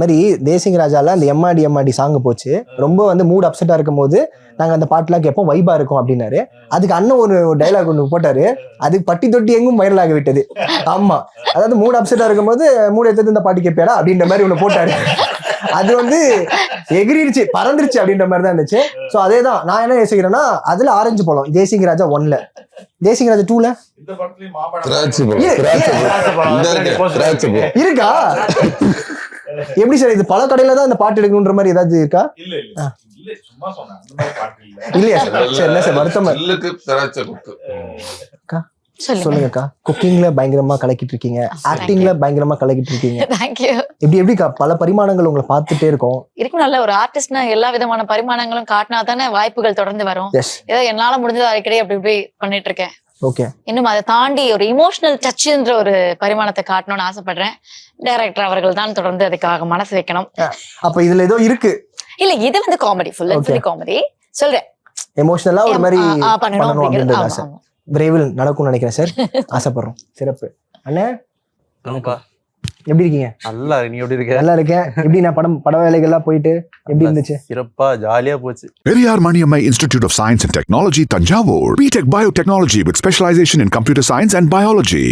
மாதிரி தேசிங் ராஜால அந்த எம்மாடி சாங் போச்சு. ரொம்ப வந்து மூட் அப்செட்டா இருக்கும் போது நாங்க அந்த பாட்டுலாம் கேட்போம், வைபா இருக்கும் அப்படின்னாரு. அதுக்கு அண்ணன் ஒரு டைலாக் ஒன்று போட்டாரு, அது பட்டி தொட்டி எங்கும் வைரல் ஆகி விட்டது. ஆமா, அதாவது மூட் அப்செட்டா இருக்கும் போது மூட் எடுத்து இந்த பாட்டு கேட்பேடா அப்படின்ற மாதிரி ஒன்று போட்டாரு. அது வந்து எகிரிடுச்சு, பறந்துருச்சு அப்படின்ற மாதிரி தான் இருந்துச்சு. ஸோ அதே தான் நான் என்ன யோசிக்கிறேன்னா, அதுல ஆரஞ்சு பழம் தேசிங் ராஜா 1ல, தேசிங் ராஜா 2ல இருக்கா? எப்படி சார் இது பல கடையில தான் இந்த பாட்டு எடுக்கணுன்ற மாதிரி ஏதாவது இருக்கா? இல்லையா சார்? சரி, என்ன சார் வருத்தமா சொல்லுங்கக்கா. குக்கிங்ல பயங்கரமா கலக்கிட்டு இருக்கீங்க, ஆக்டிங்ல பயங்கரமா கலக்கிட்டு இருக்கீங்க. எப்படிக்கா பல பரிமாணங்கள் உங்களை பார்த்துட்டே இருக்கோம். இருக்கும். நல்ல ஒரு ஆர்டிஸ்ட்னா எல்லா விதமான பரிமாணங்களும் காட்டினா தானே வாய்ப்புகள் தொடர்ந்து வரும். ஏதோ என்னால முடிஞ்சது அடிக்கடி அப்படி பண்ணிட்டு இருக்கேன். ஓகே, இன்னும் அதை தாண்டி ஒரு இமோஷனல் டச்ன்ற ஒரு பரிமாணத்தை காட்டணும்னு ஆசைப்படுறேன். டைரக்டர் அவர்கள் தான் தொடர்ந்து அதுக்காக மனசு வைக்கணும். அப்ப இதுல ஏதோ இருக்கு. இல்ல, இது வந்து comedy, full and full comedy. சொல்றேன், எமோஷனலா ஒரு மாதிரி பண்ணணும் அப்படிங்கிறது விரைவில் நடக்கும்னு நினைக்கிறேன் சார். ஆசைப்படுறோம். சிறப்பு அண்ணே, எப்படி இருக்கீங்க? நல்லா, நீ எப்படி இருக்க? நல்லா இருக்கேன். எப்படி நான் பட வேலைகள்லாம் போயிட்டு எப்படி இருந்துச்சு? சிறப்பா ஜாலியா போச்சு. Periyar Maniammai Institute of Science and Technology, Tanjavur. BTech Biotechnology with specialization in computer science and biology.